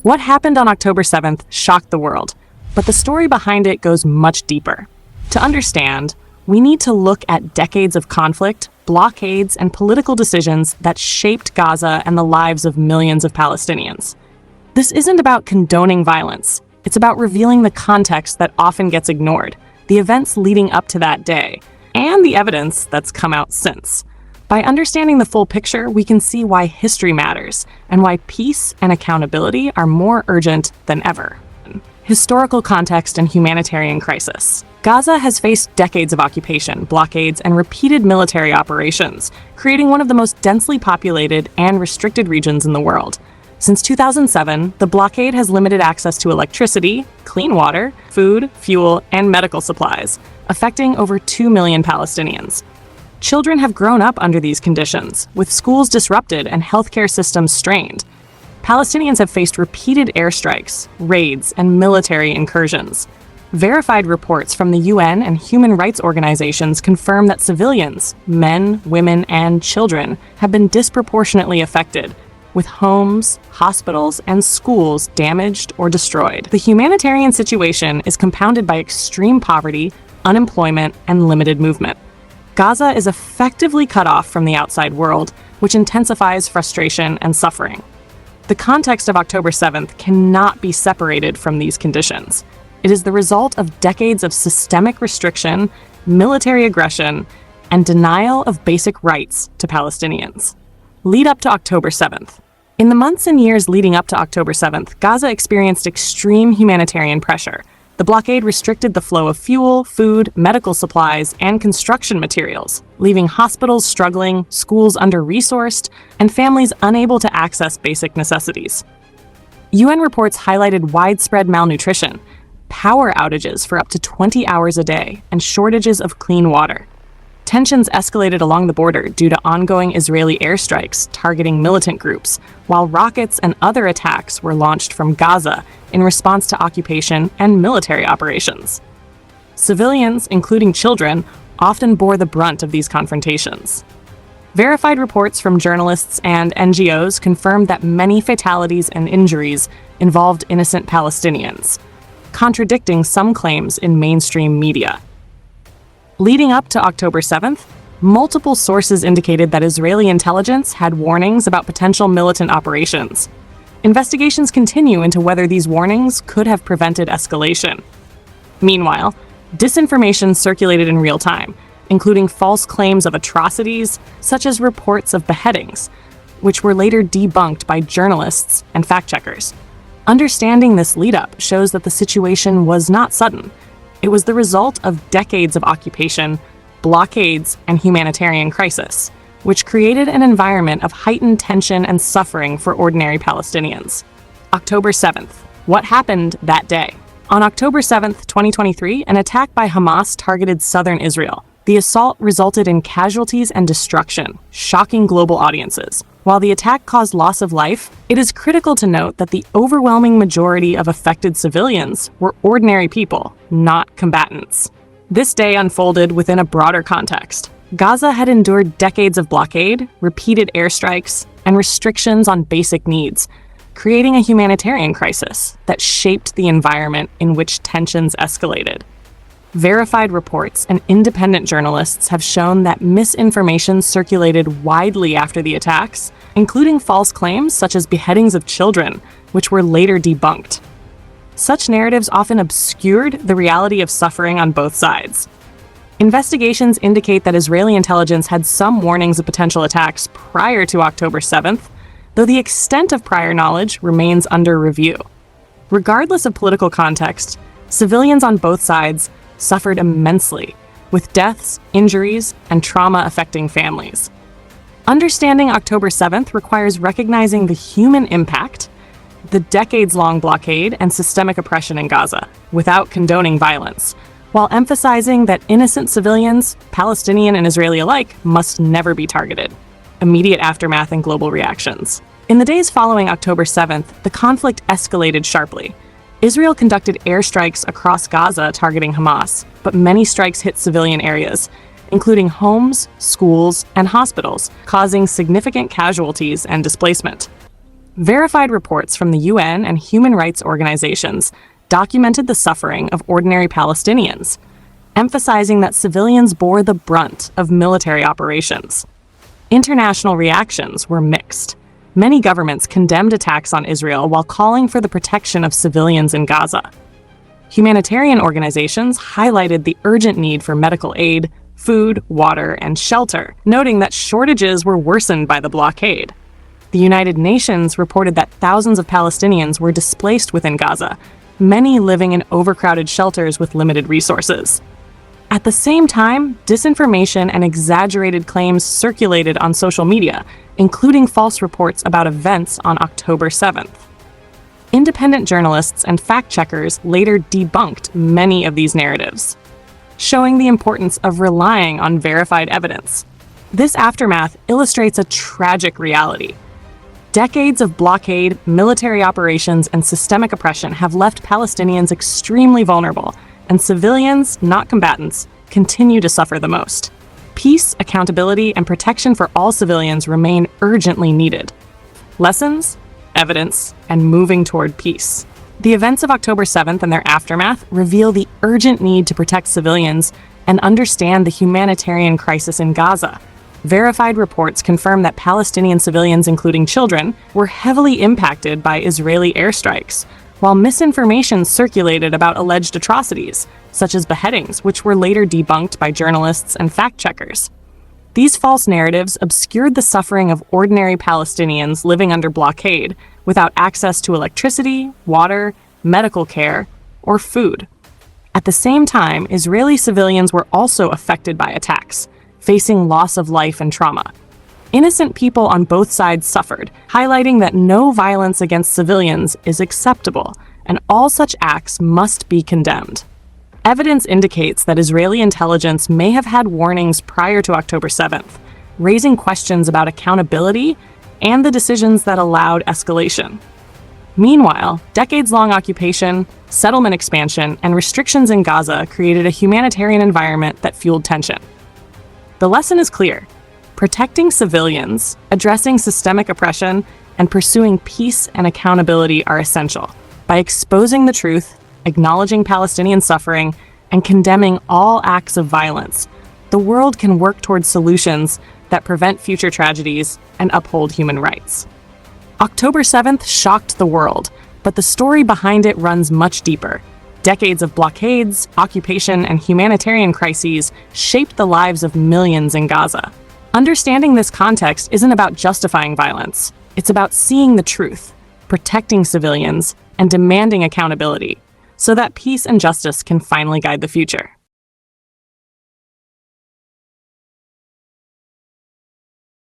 What happened on October 7th shocked the world, but the story behind it goes much deeper. To understand, we need to look at decades of conflict, blockades, and political decisions that shaped Gaza and the lives of millions of Palestinians. This isn't about condoning violence. It's about revealing the context that often gets ignored, the events leading up to that day, and the evidence that's come out since. By understanding the full picture, we can see why history matters and why peace and accountability are more urgent than ever. Historical context and humanitarian crisis. Gaza has faced decades of occupation, blockades, and repeated military operations, creating one of the most densely populated and restricted regions in the world. Since 2007, the blockade has limited access to electricity, clean water, food, fuel, and medical supplies, affecting over 2 million Palestinians. Children have grown up under these conditions, with schools disrupted and healthcare systems strained. Palestinians have faced repeated airstrikes, raids, and military incursions. Verified reports from the UN and human rights organizations confirm that civilians, men, women, and children, have been disproportionately affected, with homes, hospitals, and schools damaged or destroyed. The humanitarian situation is compounded by extreme poverty, unemployment, and limited movement. Gaza is effectively cut off from the outside world, which intensifies frustration and suffering. The context of October 7th cannot be separated from these conditions. It is the result of decades of systemic restriction, military aggression, and denial of basic rights to Palestinians. Lead up to October 7th. In the months and years leading up to October 7th, Gaza experienced extreme humanitarian pressure. The blockade restricted the flow of fuel, food, medical supplies, and construction materials, leaving hospitals struggling, schools under-resourced, and families unable to access basic necessities. UN reports highlighted widespread malnutrition, power outages for up to 20 hours a day, and shortages of clean water. Tensions escalated along the border due to ongoing Israeli airstrikes targeting militant groups, while rockets and other attacks were launched from Gaza in response to occupation and military operations. Civilians, including children, often bore the brunt of these confrontations. Verified reports from journalists and NGOs confirmed that many fatalities and injuries involved innocent Palestinians, contradicting some claims in mainstream media. Leading up to October 7th, multiple sources indicated that Israeli intelligence had warnings about potential militant operations. Investigations continue into whether these warnings could have prevented escalation. Meanwhile, disinformation circulated in real time, including false claims of atrocities, such as reports of beheadings, which were later debunked by journalists and fact-checkers. Understanding this lead-up shows that the situation was not sudden. It was the result of decades of occupation, blockades, and humanitarian crisis, which created an environment of heightened tension and suffering for ordinary Palestinians. October 7th. What happened that day? On October 7th, 2023, an attack by Hamas targeted southern Israel. The assault resulted in casualties and destruction, shocking global audiences. While the attack caused loss of life, it is critical to note that the overwhelming majority of affected civilians were ordinary people, not combatants. This day unfolded within a broader context. Gaza had endured decades of blockade, repeated airstrikes, and restrictions on basic needs, creating a humanitarian crisis that shaped the environment in which tensions escalated. Verified reports and independent journalists have shown that misinformation circulated widely after the attacks, including false claims such as beheadings of children, which were later debunked. Such narratives often obscured the reality of suffering on both sides. Investigations indicate that Israeli intelligence had some warnings of potential attacks prior to October 7th, though the extent of prior knowledge remains under review. Regardless of political context, civilians on both sides suffered immensely, with deaths, injuries, and trauma affecting families. Understanding October 7th requires recognizing the human impact, the decades-long blockade and systemic oppression in Gaza, without condoning violence, while emphasizing that innocent civilians, Palestinian and Israeli alike, must never be targeted. Immediate aftermath and global reactions. In the days following October 7th, the conflict escalated sharply. Israel conducted airstrikes across Gaza targeting Hamas, but many strikes hit civilian areas, including homes, schools, and hospitals, causing significant casualties and displacement. Verified reports from the UN and human rights organizations documented the suffering of ordinary Palestinians, emphasizing that civilians bore the brunt of military operations. International reactions were mixed. Many governments condemned attacks on Israel while calling for the protection of civilians in Gaza. Humanitarian organizations highlighted the urgent need for medical aid, food, water, and shelter, noting that shortages were worsened by the blockade. The United Nations reported that thousands of Palestinians were displaced within Gaza, many living in overcrowded shelters with limited resources. At the same time, disinformation and exaggerated claims circulated on social media, including false reports about events on October 7th. Independent journalists and fact-checkers later debunked many of these narratives, showing the importance of relying on verified evidence. This aftermath illustrates a tragic reality. Decades of blockade, military operations, and systemic oppression have left Palestinians extremely vulnerable, and civilians, not combatants, continue to suffer the most. Peace, accountability, and protection for all civilians remain urgently needed. Lessons, evidence, and moving toward peace. The events of October 7th and their aftermath reveal the urgent need to protect civilians and understand the humanitarian crisis in Gaza. Verified reports confirm that Palestinian civilians, including children, were heavily impacted by Israeli airstrikes, while misinformation circulated about alleged atrocities, such as beheadings, which were later debunked by journalists and fact-checkers. These false narratives obscured the suffering of ordinary Palestinians living under blockade without access to electricity, water, medical care, or food. At the same time, Israeli civilians were also affected by attacks, facing loss of life and trauma. Innocent people on both sides suffered, highlighting that no violence against civilians is acceptable, and all such acts must be condemned. Evidence indicates that Israeli intelligence may have had warnings prior to October 7th, raising questions about accountability and the decisions that allowed escalation. Meanwhile, decades-long occupation, settlement expansion, and restrictions in Gaza created a humanitarian environment that fueled tension. The lesson is clear. Protecting civilians, addressing systemic oppression, and pursuing peace and accountability are essential. By exposing the truth, acknowledging Palestinian suffering, and condemning all acts of violence, the world can work towards solutions that prevent future tragedies and uphold human rights. October 7th shocked the world, but the story behind it runs much deeper. Decades of blockades, occupation, and humanitarian crises shaped the lives of millions in Gaza. Understanding this context isn't about justifying violence. It's about seeing the truth, protecting civilians, and demanding accountability, so that peace and justice can finally guide the future.